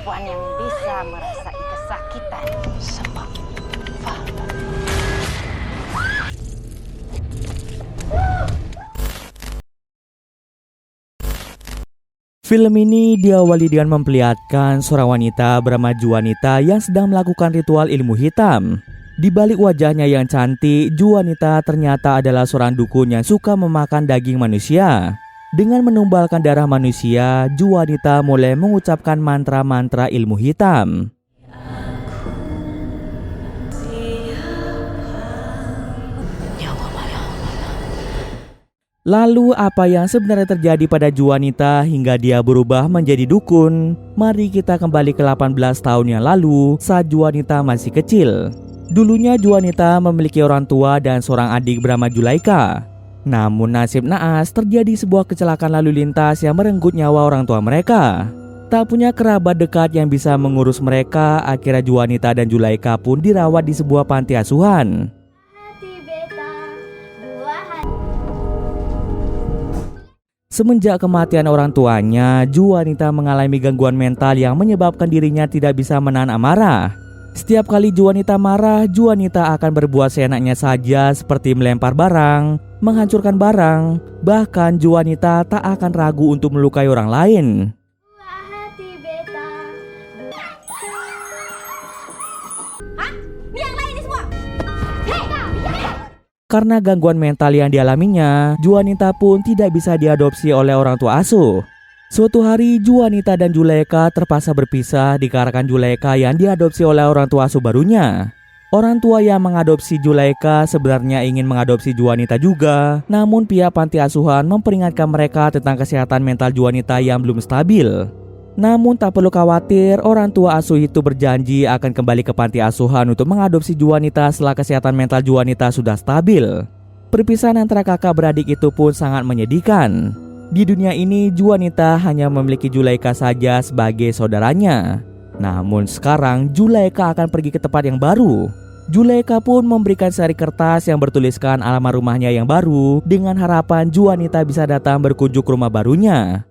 perempuan yang bisa merasai kesakitan sama Valor. Film ini diawali dengan memperlihatkan seorang wanita bernama Juanita yang sedang melakukan ritual ilmu hitam. Di balik wajahnya yang cantik, Juanita ternyata adalah seorang dukun yang suka memakan daging manusia. Dengan menumbalkan darah manusia, Juanita mulai mengucapkan mantra-mantra ilmu hitam. Lalu apa yang sebenarnya terjadi pada Juanita hingga dia berubah menjadi dukun? Mari kita kembali ke 18 tahun yang lalu saat Juanita masih kecil. Dulunya Juanita memiliki orang tua dan seorang adik bernama Julaika. Namun nasib naas terjadi sebuah kecelakaan lalu lintas yang merenggut nyawa orang tua mereka. Tak punya kerabat dekat yang bisa mengurus mereka, akhirnya Juanita dan Julaika pun dirawat di sebuah panti asuhan. Semenjak kematian orang tuanya, Juanita mengalami gangguan mental yang menyebabkan dirinya tidak bisa menahan amarah. Setiap kali Juanita marah, Juanita akan berbuat seenaknya saja seperti melempar barang, menghancurkan barang, bahkan Juanita tak akan ragu untuk melukai orang lain. Karena gangguan mental yang dialaminya, Juanita pun tidak bisa diadopsi oleh orang tua asuh. Suatu hari, Juanita dan Julaika terpaksa berpisah dikarenakan Julaika yang diadopsi oleh orang tua asuh barunya. Orang tua yang mengadopsi Julaika sebenarnya ingin mengadopsi Juanita juga, namun pihak panti asuhan memperingatkan mereka tentang kesehatan mental Juanita yang belum stabil. Namun tak perlu khawatir, orang tua asuh itu berjanji akan kembali ke panti asuhan untuk mengadopsi Juanita setelah kesehatan mental Juanita sudah stabil. Perpisahan antara kakak beradik itu pun sangat menyedihkan. Di dunia ini, Juanita hanya memiliki Julaika saja sebagai saudaranya. Namun sekarang, Julaika akan pergi ke tempat yang baru. Julaika pun memberikan sari kertas yang bertuliskan alamat rumahnya yang baru dengan harapan Juanita bisa datang berkunjung ke rumah barunya.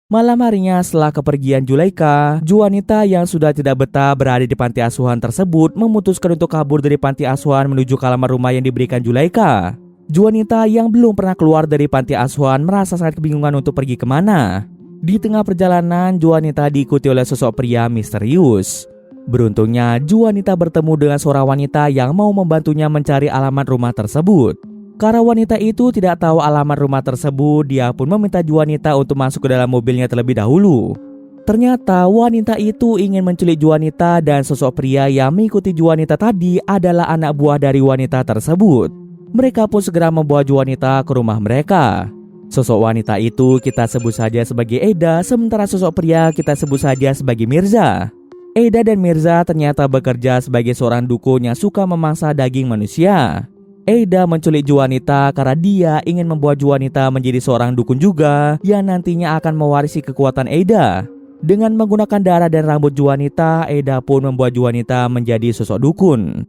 Malam harinya setelah kepergian Julaika, Juanita yang sudah tidak betah berada di panti asuhan tersebut memutuskan untuk kabur dari panti asuhan menuju ke alamat rumah yang diberikan Julaika. Juanita yang belum pernah keluar dari panti asuhan merasa sangat kebingungan untuk pergi kemana. Di tengah perjalanan, Juanita diikuti oleh sosok pria misterius. Beruntungnya, Juanita bertemu dengan seorang wanita yang mau membantunya mencari alamat rumah tersebut. Karena wanita itu tidak tahu alamat rumah tersebut, dia pun meminta Juanita untuk masuk ke dalam mobilnya terlebih dahulu. Ternyata wanita itu ingin menculik Juanita dan sosok pria yang mengikuti Juanita tadi adalah anak buah dari wanita tersebut. Mereka pun segera membawa Juanita ke rumah mereka. Sosok wanita itu kita sebut saja sebagai Eda, sementara sosok pria kita sebut saja sebagai Mirza. Eda dan Mirza ternyata bekerja sebagai seorang dukun yang suka memangsa daging manusia. Eda menculik Juanita karena dia ingin membuat Juanita menjadi seorang dukun juga yang nantinya akan mewarisi kekuatan Eda. Dengan menggunakan darah dan rambut Juanita, Eda pun membuat Juanita menjadi sosok dukun.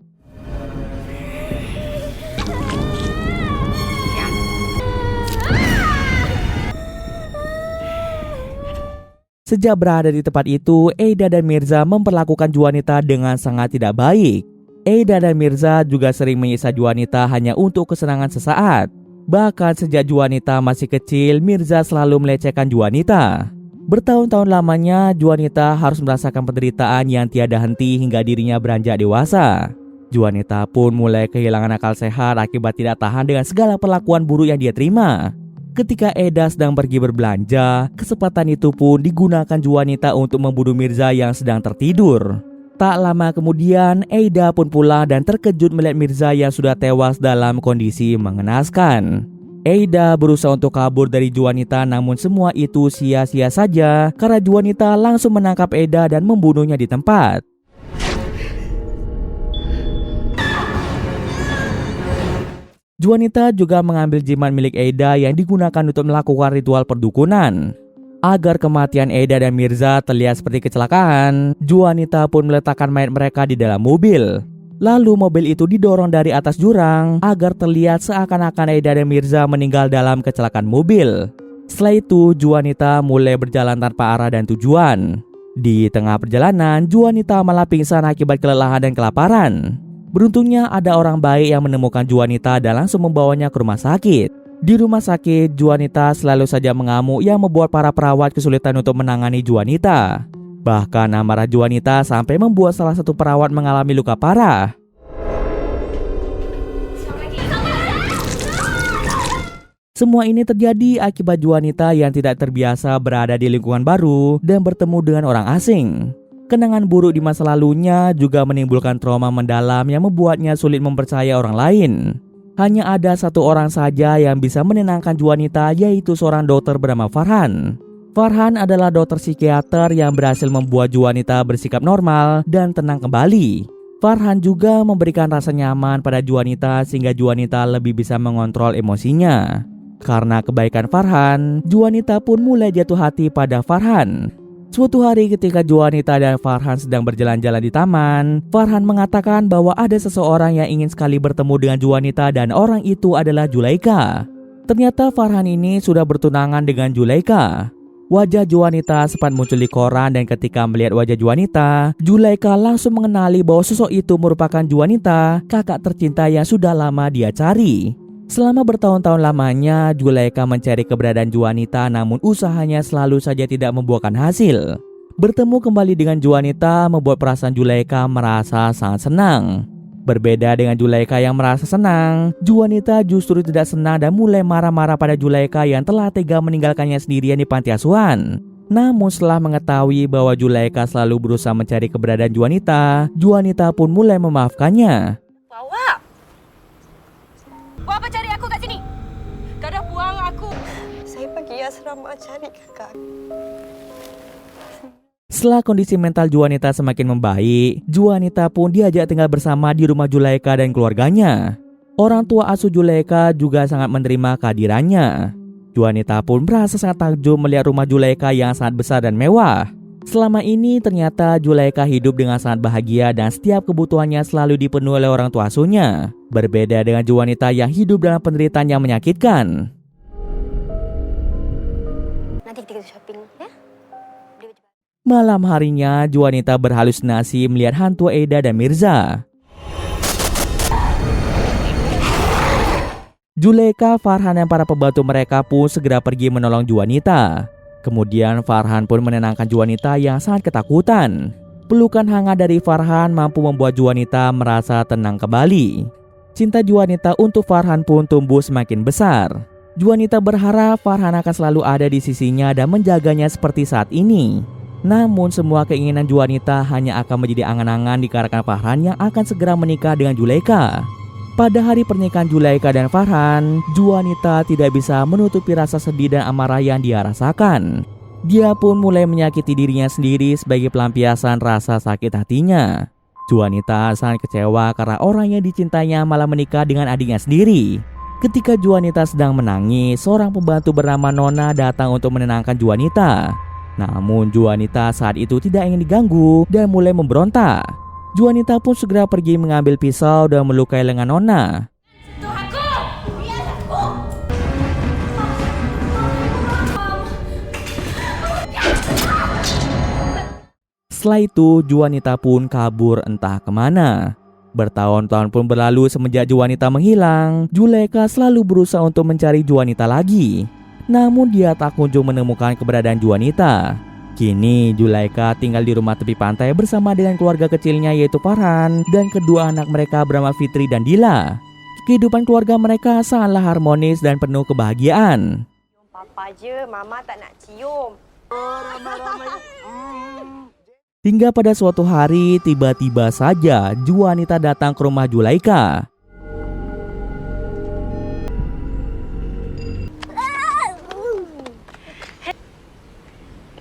Sejak berada di tempat itu, Eda dan Mirza memperlakukan Juanita dengan sangat tidak baik. Eda dan Mirza juga sering menyiksa Juanita hanya untuk kesenangan sesaat. Bahkan sejak Juanita masih kecil, Mirza selalu melecehkan Juanita. Bertahun-tahun lamanya, Juanita harus merasakan penderitaan yang tiada henti hingga dirinya beranjak dewasa. Juanita pun mulai kehilangan akal sehat akibat tidak tahan dengan segala perlakuan buruk yang dia terima. Ketika Eda sedang pergi berbelanja, kesempatan itu pun digunakan Juanita untuk membunuh Mirza yang sedang tertidur. Tak lama kemudian, Eda pun pulang dan terkejut melihat Mirza yang sudah tewas dalam kondisi mengenaskan. Eda berusaha untuk kabur dari Juanita, namun semua itu sia-sia saja karena Juanita langsung menangkap Eda dan membunuhnya di tempat. Juanita juga mengambil jimat milik Eda yang digunakan untuk melakukan ritual perdukunan. Agar kematian Eda dan Mirza terlihat seperti kecelakaan, Juanita pun meletakkan mayat mereka di dalam mobil. Lalu mobil itu didorong dari atas jurang agar terlihat seakan-akan Aida dan Mirza meninggal dalam kecelakaan mobil. Setelah itu, Juanita mulai berjalan tanpa arah dan tujuan. Di tengah perjalanan, Juanita malah pingsan akibat kelelahan dan kelaparan. Beruntungnya ada orang baik yang menemukan Juanita dan langsung membawanya ke rumah sakit. Di rumah sakit, Juanita selalu saja mengamuk yang membuat para perawat kesulitan untuk menangani Juanita. Bahkan amarah Juanita sampai membuat salah satu perawat mengalami luka parah. Semua ini terjadi akibat Juanita yang tidak terbiasa berada di lingkungan baru dan bertemu dengan orang asing. Kenangan buruk di masa lalunya juga menimbulkan trauma mendalam yang membuatnya sulit mempercayai orang lain. Hanya ada satu orang saja yang bisa menenangkan Juanita, yaitu seorang dokter bernama Farhan. Farhan adalah dokter psikiater yang berhasil membuat Juanita bersikap normal dan tenang kembali. Farhan juga memberikan rasa nyaman pada Juanita sehingga Juanita lebih bisa mengontrol emosinya. Karena kebaikan Farhan, Juanita pun mulai jatuh hati pada Farhan. Suatu hari ketika Juanita dan Farhan sedang berjalan-jalan di taman, Farhan mengatakan bahwa ada seseorang yang ingin sekali bertemu dengan Juanita dan orang itu adalah Zulaika. Ternyata Farhan ini sudah bertunangan dengan Zulaika. Wajah Juanita sempat muncul di koran dan ketika melihat wajah Juanita, Zulaika langsung mengenali bahwa sosok itu merupakan Juanita, kakak tercinta yang sudah lama dia cari. Selama bertahun-tahun lamanya, Zulaika mencari keberadaan Juanita namun usahanya selalu saja tidak membuahkan hasil. Bertemu kembali dengan Juanita membuat perasaan Zulaika merasa sangat senang. Berbeda dengan Zulaika yang merasa senang, Juanita justru tidak senang dan mulai marah-marah pada Zulaika yang telah tega meninggalkannya sendirian di panti asuhan. Namun setelah mengetahui bahwa Zulaika selalu berusaha mencari keberadaan Juanita, Juanita pun mulai memaafkannya. Buat apa cari aku kat sini? Kau dah buang aku. Saya pergi asrama cari kakak. Setelah kondisi mental Juanita semakin membaik, Juanita pun diajak tinggal bersama di rumah Zulaika dan keluarganya. Orang tua asuh Zulaika juga sangat menerima kehadirannya. Juanita pun merasa sangat takjub melihat rumah Zulaika yang sangat besar dan mewah. Selama ini ternyata Zulaika hidup dengan sangat bahagia dan setiap kebutuhannya selalu dipenuhi oleh orang tua asuhnya. Berbeda dengan Juanita yang hidup dalam penderitaan yang menyakitkan. Nanti kita shopping, ya? Malam harinya, Juanita berhalusinasi melihat hantu Aida dan Mirza. Zulaika, Farhan dan para pembantu mereka pun segera pergi menolong Juanita. Kemudian Farhan pun menenangkan Juanita yang sangat ketakutan. Pelukan hangat dari Farhan mampu membuat Juanita merasa tenang kembali. Cinta Juanita untuk Farhan pun tumbuh semakin besar. Juanita berharap Farhan akan selalu ada di sisinya dan menjaganya seperti saat ini. Namun semua keinginan Juanita hanya akan menjadi angan-angan dikarenakan Farhan yang akan segera menikah dengan Zulaika. Pada hari pernikahan Zulaika dan Farhan, Juanita tidak bisa menutupi rasa sedih dan amarah yang dia rasakan. Dia pun mulai menyakiti dirinya sendiri sebagai pelampiasan rasa sakit hatinya. Juanita sangat kecewa karena orang yang dicintainya malah menikah dengan adiknya sendiri. Ketika Juanita sedang menangis, seorang pembantu bernama Nona datang untuk menenangkan Juanita. Namun Juanita saat itu tidak ingin diganggu dan mulai memberontak. Juanita pun segera pergi mengambil pisau dan melukai lengan Nona. Setelah itu, Juanita pun kabur entah kemana. Bertahun-tahun pun berlalu semenjak Juanita menghilang. Zulaika selalu berusaha untuk mencari Juanita lagi. Namun dia tak kunjung menemukan keberadaan Juanita. Kini Zulaika tinggal di rumah tepi pantai bersama dengan keluarga kecilnya yaitu Farhan dan kedua anak mereka bernama Fitri dan Dila. Kehidupan keluarga mereka sangatlah harmonis dan penuh kebahagiaan. Papa je, mama tak nak cium. Hingga pada suatu hari tiba-tiba saja Juanita datang ke rumah Zulaika.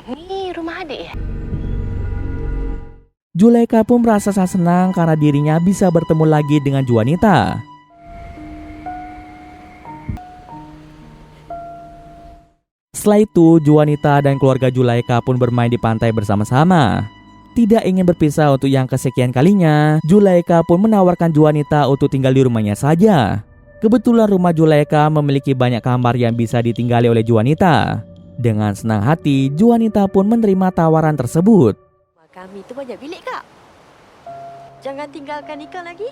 Ini rumah adik ya? Zulaika pun merasa sangat senang karena dirinya bisa bertemu lagi dengan Juanita. Setelah itu, Juanita dan keluarga Zulaika pun bermain di pantai bersama-sama. tidak ingin berpisah untuk yang kesekian kalinya, Zulaikha pun menawarkan Juanita untuk tinggal di rumahnya saja. Kebetulan rumah Zulaikha memiliki banyak kamar yang bisa ditinggali oleh Juanita. Dengan senang hati, Juanita pun menerima tawaran tersebut. Kami tu banyak bilik, Kak. Jangan tinggalkan Ika lagi.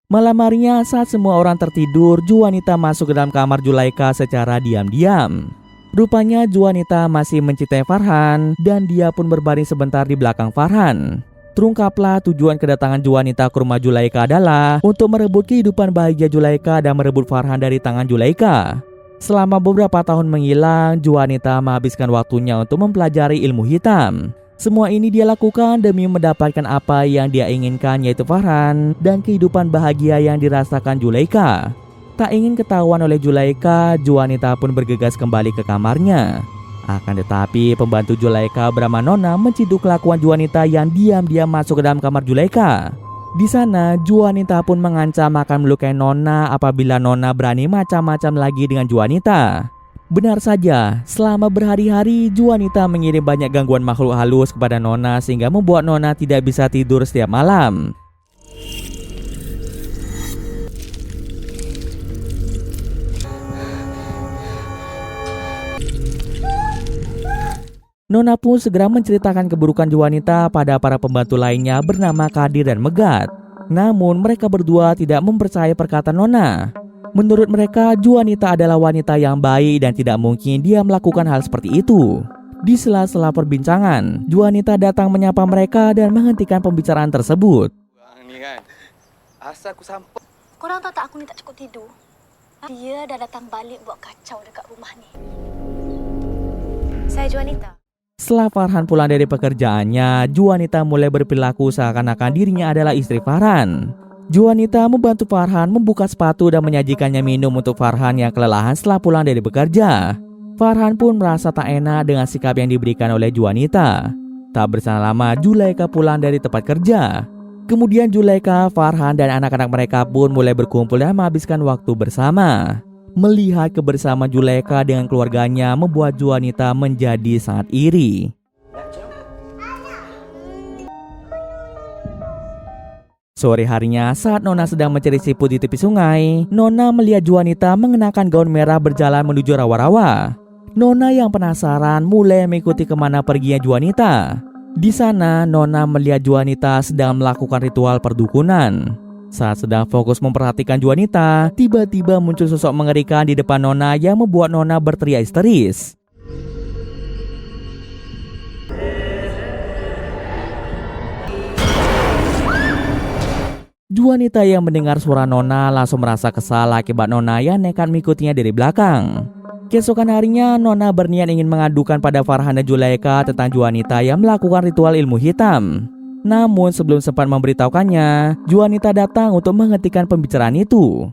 Malam harinya saat semua orang tertidur, Juanita masuk ke dalam kamar Zulaikha secara diam-diam. Rupanya Juanita masih mencintai Farhan dan dia pun berbaring sebentar di belakang Farhan. Terungkaplah tujuan kedatangan Juanita ke rumah Zulaikha adalah untuk merebut kehidupan bahagia Zulaikha dan merebut Farhan dari tangan Zulaikha. Selama beberapa tahun menghilang, Juanita menghabiskan waktunya untuk mempelajari ilmu hitam. Semua ini dia lakukan demi mendapatkan apa yang dia inginkan, yaitu Farhan dan kehidupan bahagia yang dirasakan Zulaikha. Tak ingin ketahuan oleh Zulaikha, Juanita pun bergegas kembali ke kamarnya. Akan tetapi pembantu Zulaikha bernama Nona menciduk kelakuan Juanita yang diam-diam masuk ke dalam kamar Zulaikha. Di sana, Juanita pun mengancam akan melukai Nona apabila Nona berani macam-macam lagi dengan Juanita. Benar saja, selama berhari-hari Juanita mengirim banyak gangguan makhluk halus kepada Nona sehingga membuat Nona tidak bisa tidur setiap malam. Nona pun segera menceritakan keburukan Juanita pada para pembantu lainnya bernama Kadir dan Megat. Namun mereka berdua tidak mempercayai perkataan Nona. Menurut mereka, Juanita adalah wanita yang baik dan tidak mungkin dia melakukan hal seperti itu. Di sela-sela perbincangan, Juanita datang menyapa mereka dan menghentikan pembicaraan tersebut. Ni kan, asal aku sampai. Korang tahu tak aku ni tak cukup tidur? Dia dah datang balik buat kacau dekat rumah ni. Saya Juanita. Setelah Farhan pulang dari pekerjaannya, Juanita mulai berperilaku seakan-akan dirinya adalah istri Farhan. Juanita membantu Farhan membuka sepatu dan menyajikannya minum untuk Farhan yang kelelahan setelah pulang dari bekerja. Farhan pun merasa tak enak dengan sikap yang diberikan oleh Juanita. Tak berselang lama, Zulaikha pulang dari tempat kerja. Kemudian Zulaikha, Farhan dan anak-anak mereka pun mulai berkumpul dan menghabiskan waktu bersama. Melihat kebersamaan Zulaikha dengan keluarganya membuat Juanita menjadi sangat iri. Sore harinya saat Nona sedang mencari siput di tepi sungai, Nona melihat Juanita mengenakan gaun merah berjalan menuju rawa-rawa. Nona yang penasaran mulai mengikuti kemana perginya Juanita. Di sana Nona melihat Juanita sedang melakukan ritual perdukunan. Saat sedang fokus memperhatikan Juanita, tiba-tiba muncul sosok mengerikan di depan Nona yang membuat Nona berteriak histeris. Juanita yang mendengar suara Nona langsung merasa kesal akibat Nona yang nekat mengikutinya dari belakang. Keesokan harinya, Nona berniat ingin mengadukan pada Farhan dan Zulaikha tentang Juanita yang melakukan ritual ilmu hitam. Namun sebelum sempat memberitahukannya, Juanita datang untuk menghentikan pembicaraan itu.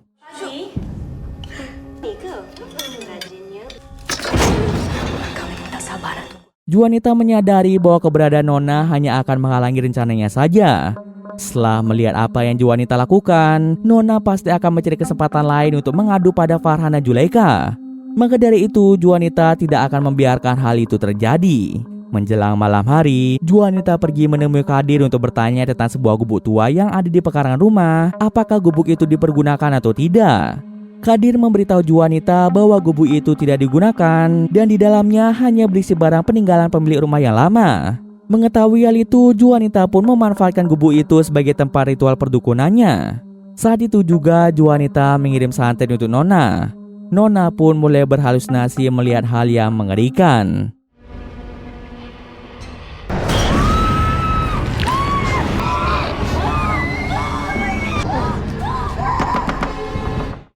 Juanita menyadari bahwa keberadaan Nona hanya akan menghalangi rencananya saja. Setelah melihat apa yang Juanita lakukan, Nona pasti akan mencari kesempatan lain untuk mengadu pada Farhan dan Zulaikha. Maka dari itu, Juanita tidak akan membiarkan hal itu terjadi. Menjelang malam hari, Juanita pergi menemui Kadir untuk bertanya tentang sebuah gubuk tua yang ada di pekarangan rumah. Apakah gubuk itu dipergunakan atau tidak? Kadir memberitahu Juanita bahwa gubuk itu tidak digunakan dan di dalamnya hanya berisi barang peninggalan pemilik rumah yang lama. Mengetahui hal itu, Juanita pun memanfaatkan gubuk itu sebagai tempat ritual perdukunannya. Saat itu juga Juanita mengirim santet untuk Nona. Nona pun mulai berhalusinasi melihat hal yang mengerikan.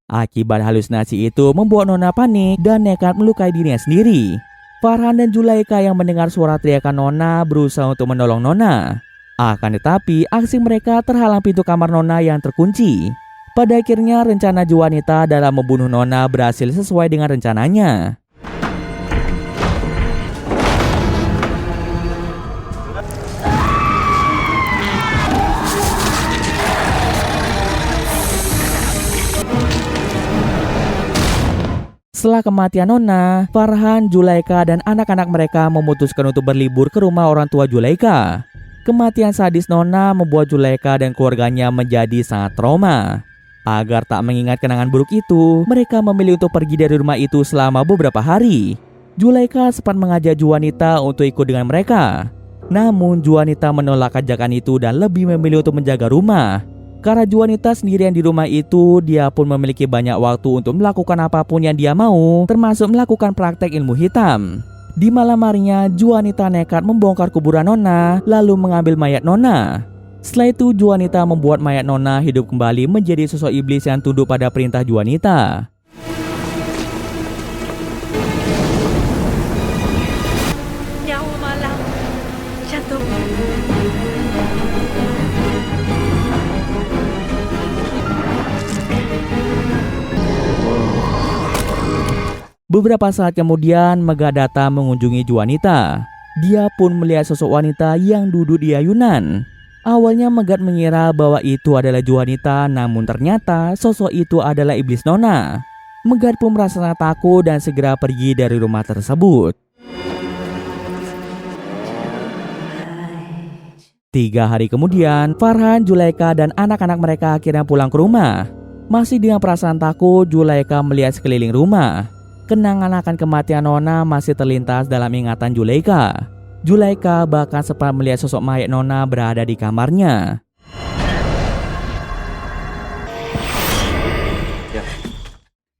Akibat halusinasi itu membuat Nona panik dan nekat melukai dirinya sendiri. Farhan dan Zulaikha yang mendengar suara teriakan Nona berusaha untuk menolong Nona. Akan tetapi aksi mereka terhalang pintu kamar Nona yang terkunci. Pada akhirnya rencana Juanita dalam membunuh Nona berhasil sesuai dengan rencananya. Setelah kematian Nona, Farhan, Zulaika, dan anak-anak mereka memutuskan untuk berlibur ke rumah orang tua Zulaika. Kematian sadis Nona membuat Zulaika dan keluarganya menjadi sangat trauma. Agar tak mengingat kenangan buruk itu, mereka memilih untuk pergi dari rumah itu selama beberapa hari. Zulaika sempat mengajak Juanita untuk ikut dengan mereka. Namun Juanita menolak ajakan itu dan lebih memilih untuk menjaga rumah. Karena Juanita sendirian di rumah itu, dia pun memiliki banyak waktu untuk melakukan apapun yang dia mau, termasuk melakukan praktek ilmu hitam. Di malam harinya, Juanita nekat membongkar kuburan Nona, lalu mengambil mayat Nona. Setelah itu, Juanita membuat mayat Nona hidup kembali menjadi sosok iblis yang tunduk pada perintah Juanita. Nyawa malam. Jantung. Beberapa saat kemudian, Megha datang mengunjungi Juanita. Dia pun melihat sosok wanita yang duduk di ayunan. Awalnya Megha mengira bahwa itu adalah Juanita, namun ternyata sosok itu adalah iblis Nona. Megha pun merasa sangat takut dan segera pergi dari rumah tersebut. 3 hari kemudian, Farhan, Zulaika, dan anak-anak mereka akhirnya pulang ke rumah. Masih dengan perasaan takut, Zulaika melihat sekeliling rumah. Kenangan akan kematian Nona masih terlintas dalam ingatan Zulaika. Zulaika bahkan sempat melihat sosok mayat Nona berada di kamarnya.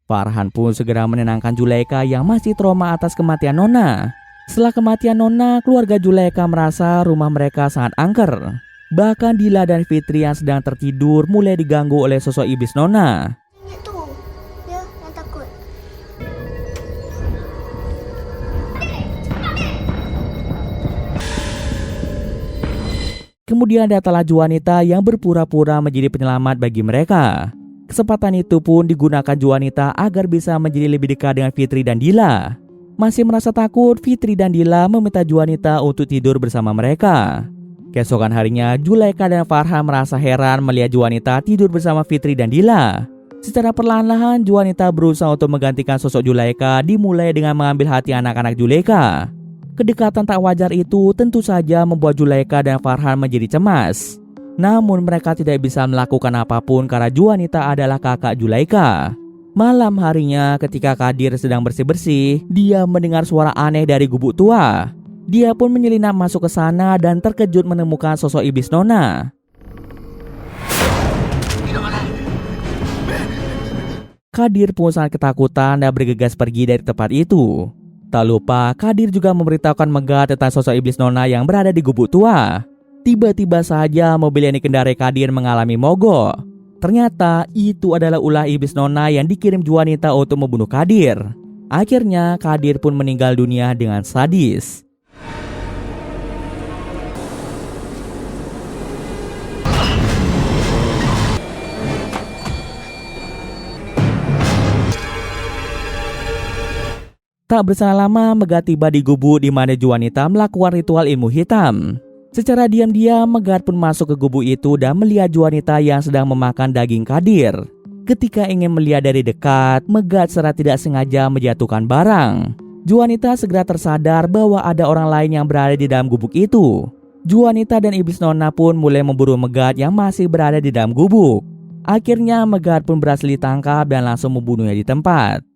Farhan pun segera menenangkan Zulaika yang masih trauma atas kematian Nona. Setelah kematian Nona, keluarga Zulaika merasa rumah mereka sangat angker. Bahkan Dila dan Fitri yang sedang tertidur mulai diganggu oleh sosok iblis Nona. Itu, ya yang takut. Kemudian datanglah Juanita yang berpura-pura menjadi penyelamat bagi mereka. Kesempatan itu pun digunakan Juanita agar bisa menjadi lebih dekat dengan Fitri dan Dila. Masih merasa takut, Fitri dan Dila meminta Juanita untuk tidur bersama mereka. Keesokan harinya, Zulaika dan Farhan merasa heran melihat Juanita tidur bersama Fitri dan Dila. Secara perlahan-lahan, Juanita berusaha untuk menggantikan sosok Zulaika, dimulai dengan mengambil hati anak-anak Zulaika. Kedekatan tak wajar itu tentu saja membuat Zulaika dan Farhan menjadi cemas. Namun mereka tidak bisa melakukan apapun karena Juanita adalah kakak Zulaika. Malam harinya ketika Kadir sedang bersih-bersih, dia mendengar suara aneh dari gubuk tua. Dia pun menyelinap masuk ke sana dan terkejut menemukan sosok iblis Nona. Kadir pun sangat ketakutan dan bergegas pergi dari tempat itu. Tak lupa, Kadir juga memberitahukan Megha tentang sosok iblis Nona yang berada di gubuk tua. Tiba-tiba saja mobil yang dikendarai Kadir mengalami mogok. Ternyata itu adalah ulah iblis Nona yang dikirim Juanita untuk membunuh Kadir. Akhirnya Kadir pun meninggal dunia dengan sadis. Tak berselang lama, Megha tiba di gubuk di mana Juanita melakukan ritual ilmu hitam. Secara diam-diam, Megha pun masuk ke gubuk itu dan melihat Juanita yang sedang memakan daging Kadir. Ketika ingin melihat dari dekat, Megha secara tidak sengaja menjatuhkan barang. Juanita segera tersadar bahwa ada orang lain yang berada di dalam gubuk itu. Juanita dan iblis Nona pun mulai memburu Megha yang masih berada di dalam gubuk. Akhirnya Megha pun berhasil ditangkap dan langsung membunuhnya di tempat.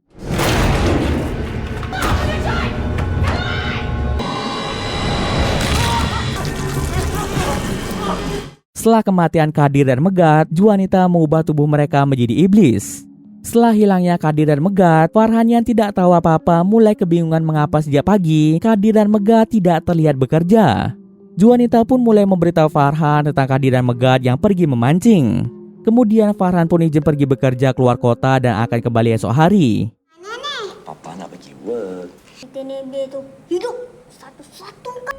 Setelah kematian Kadir dan Megha, Juanita mengubah tubuh mereka menjadi iblis. Setelah hilangnya Kadir dan Megha, Farhan yang tidak tahu apa-apa mulai kebingungan mengapa sejak pagi Kadir dan Megha tidak terlihat bekerja. Juanita pun mulai memberitahu Farhan tentang Kadir dan Megha yang pergi memancing. Kemudian Farhan pun izin pergi bekerja keluar kota dan akan kembali esok hari. Papa nak pergi work. Nebe tu hidup satu-satu kan.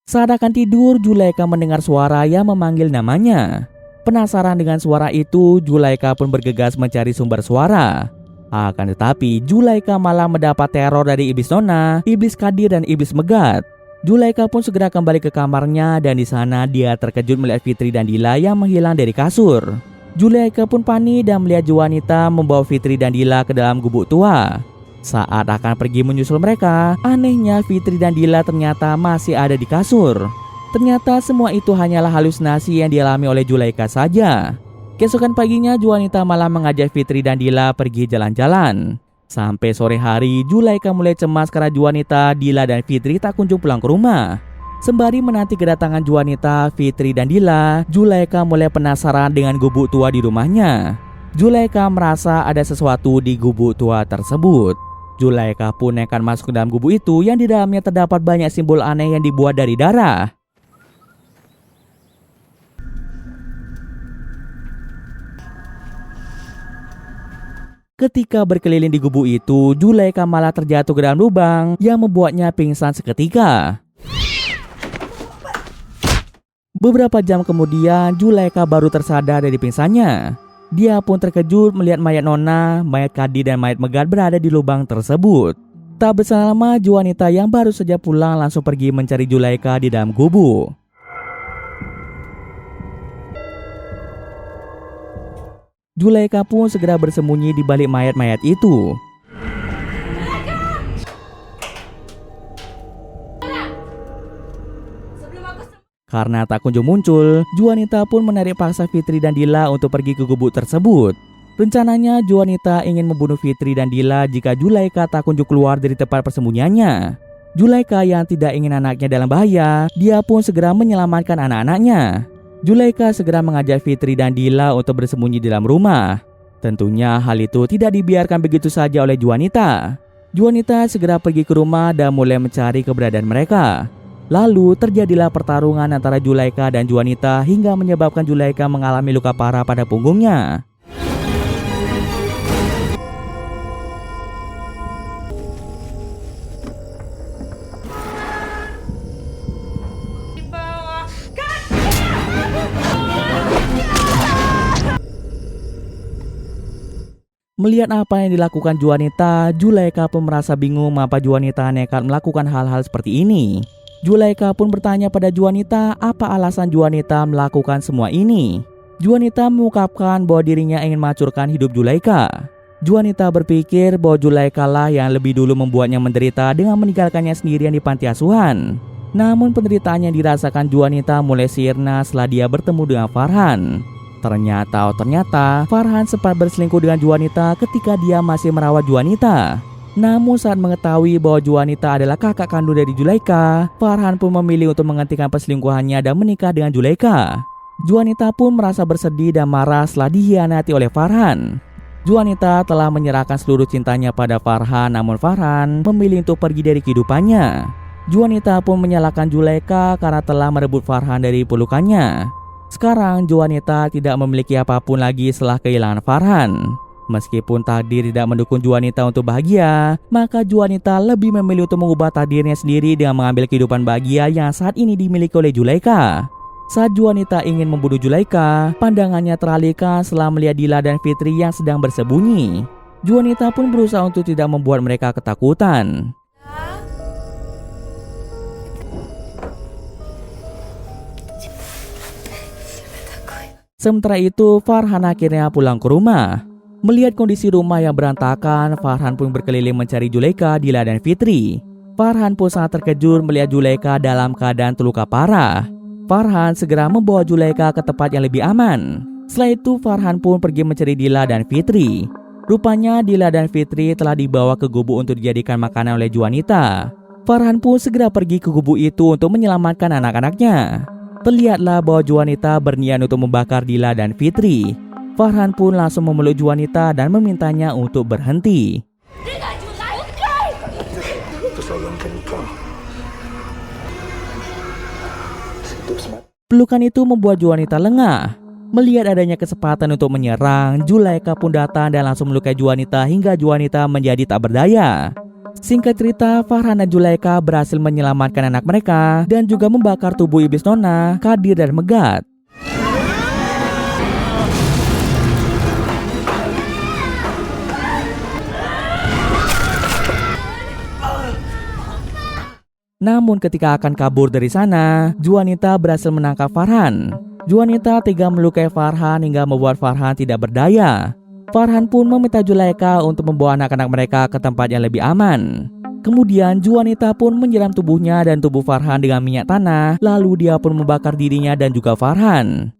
Saat akan tidur, Zulaika mendengar suara yang memanggil namanya. Penasaran dengan suara itu, Zulaika pun bergegas mencari sumber suara. Akan tetapi, Zulaika malah mendapat teror dari iblis Nona, iblis Kadir, dan iblis Megha. Zulaika pun segera kembali ke kamarnya dan di sana dia terkejut melihat Fitri dan Dila yang menghilang dari kasur. Zulaikha pun panik dan melihat Juanita membawa Fitri dan Dila ke dalam gubuk tua. Saat akan pergi menyusul mereka, anehnya Fitri dan Dila ternyata masih ada di kasur. Ternyata semua itu hanyalah halusinasi yang dialami oleh Zulaikha saja. Keesokan paginya Juanita malah mengajak Fitri dan Dila pergi jalan-jalan. Sampai sore hari, Zulaikha mulai cemas karena Juanita, Dila, dan Fitri tak kunjung pulang ke rumah. Sembari menanti kedatangan Juanita, Fitri, dan Dila, Zulaikha mulai penasaran dengan gubuk tua di rumahnya. Zulaikha merasa ada sesuatu di gubuk tua tersebut. Zulaikha pun nekat masuk ke dalam gubuk itu yang di dalamnya terdapat banyak simbol aneh yang dibuat dari darah. Ketika berkeliling di gubuk itu, Zulaikha malah terjatuh ke dalam lubang yang membuatnya pingsan seketika. Beberapa jam kemudian, Zulaikha baru tersadar dari pingsannya. Dia pun terkejut melihat mayat Nona, mayat Kadi, dan mayat Megat berada di lubang tersebut. Tak berselang lama, Juanita yang baru saja pulang langsung pergi mencari Zulaikha di dalam gubuk. Zulaikha pun segera bersembunyi di balik mayat-mayat itu. Karena tak kunjung muncul, Juanita pun menarik paksa Fitri dan Dila untuk pergi ke gubuk tersebut. Rencananya Juanita ingin membunuh Fitri dan Dila jika Zulaikha tak kunjung keluar dari tempat persembunyiannya. Zulaikha yang tidak ingin anaknya dalam bahaya, dia pun segera menyelamatkan anak-anaknya. Zulaikha segera mengajak Fitri dan Dila untuk bersembunyi di dalam rumah. Tentunya hal itu tidak dibiarkan begitu saja oleh Juanita. Juanita segera pergi ke rumah dan mulai mencari keberadaan mereka. Lalu terjadilah pertarungan antara Zulaikha dan Juanita hingga menyebabkan Zulaikha mengalami luka parah pada punggungnya. Melihat apa yang dilakukan Juanita, Zulaikha pun merasa bingung mengapa Juanita nekat melakukan hal-hal seperti ini. Zulaikha pun bertanya pada Juanita apa alasan Juanita melakukan semua ini. Juanita mengungkapkan bahwa dirinya ingin menghancurkan hidup Zulaikha. Juanita berpikir bahwa Zulaikha lah yang lebih dulu membuatnya menderita dengan meninggalkannya sendirian di panti asuhan. Namun penderitaan yang dirasakan Juanita mulai sirna setelah dia bertemu dengan Farhan. Ternyata Farhan sempat berselingkuh dengan Juanita ketika dia masih merawat Juanita. Namun saat mengetahui bahwa Juanita adalah kakak kandung dari Zulaikha, Farhan pun memilih untuk menghentikan perselingkuhannya dan menikah dengan Zulaikha. Juanita pun merasa bersedih dan marah setelah dikhianati oleh Farhan. Juanita telah menyerahkan seluruh cintanya pada Farhan, namun Farhan memilih untuk pergi dari kehidupannya. Juanita pun menyalahkan Zulaikha karena telah merebut Farhan dari pelukannya. Sekarang Juanita tidak memiliki apapun lagi setelah kehilangan Farhan. Meskipun takdir tidak mendukung Juanita untuk bahagia, maka Juanita lebih memilih untuk mengubah takdirnya sendiri dengan mengambil kehidupan bahagia yang saat ini dimiliki oleh Zulaikha. Saat Juanita ingin membunuh Zulaikha, pandangannya teralihkan setelah melihat Dila dan Fitri yang sedang bersembunyi. Juanita pun berusaha untuk tidak membuat mereka ketakutan. Sementara itu, Farhan akhirnya pulang ke rumah. Melihat kondisi rumah yang berantakan, Farhan pun berkeliling mencari Zulaikha, Dila, dan Fitri. Farhan pun sangat terkejut melihat Zulaikha dalam keadaan terluka parah. Farhan segera membawa Zulaikha ke tempat yang lebih aman. Setelah itu, Farhan pun pergi mencari Dila dan Fitri. Rupanya Dila dan Fitri telah dibawa ke gubuk untuk dijadikan makanan oleh Juanita. Farhan pun segera pergi ke gubuk itu untuk menyelamatkan anak-anaknya. Terlihatlah bahwa Juanita berniat untuk membakar Dila dan Fitri. Farhan pun langsung memeluk Juanita dan memintanya untuk berhenti. Pelukan itu membuat Juanita lengah. Melihat adanya kesempatan untuk menyerang, Zulaikha pun datang dan langsung melukai Juanita hingga Juanita menjadi tak berdaya. Singkat cerita, Farhan dan Zulaikha berhasil menyelamatkan anak mereka dan juga membakar tubuh iblis Nona, Kadi, dan Megat. Namun ketika akan kabur dari sana, Juanita berhasil menangkap Farhan. Juanita tega melukai Farhan hingga membuat Farhan tidak berdaya. Farhan pun meminta Zulaikha untuk membawa anak-anak mereka ke tempat yang lebih aman. Kemudian Juanita pun menyiram tubuhnya dan tubuh Farhan dengan minyak tanah, lalu dia pun membakar dirinya dan juga Farhan.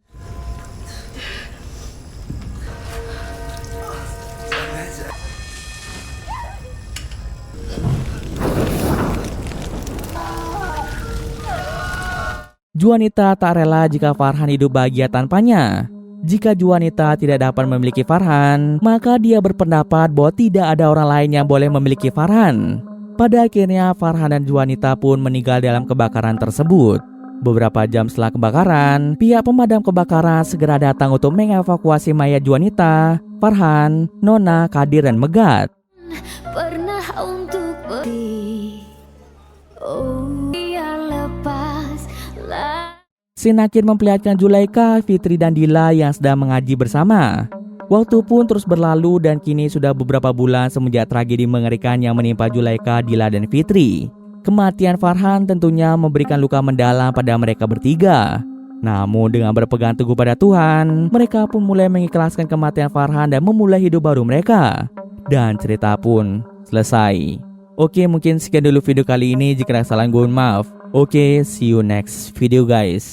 Juanita tak rela jika Farhan hidup bahagia tanpanya. Jika Juanita tidak dapat memiliki Farhan, maka dia berpendapat bahwa tidak ada orang lain yang boleh memiliki Farhan. Pada akhirnya Farhan dan Juanita pun meninggal dalam kebakaran tersebut. Beberapa jam setelah kebakaran, pihak pemadam kebakaran segera datang untuk mengevakuasi mayat Juanita, Farhan, Nona, Kadir, dan Megat. Pernah untuk pergi. Oh, dia lepaslah. Scene akhir memperlihatkan Zulaikha, Fitri, dan Dila yang sedang mengaji bersama. Waktu pun terus berlalu dan kini sudah beberapa bulan semenjak tragedi mengerikan yang menimpa Zulaikha, Dila, dan Fitri. Kematian Farhan tentunya memberikan luka mendalam pada mereka bertiga. Namun dengan berpegang teguh pada Tuhan, mereka pun mulai mengikhlaskan kematian Farhan dan memulai hidup baru mereka. Dan cerita pun selesai. Oke, mungkin sekian dulu video kali ini. Jika ada kesalahan, mohon maaf. Oke, see you next video guys.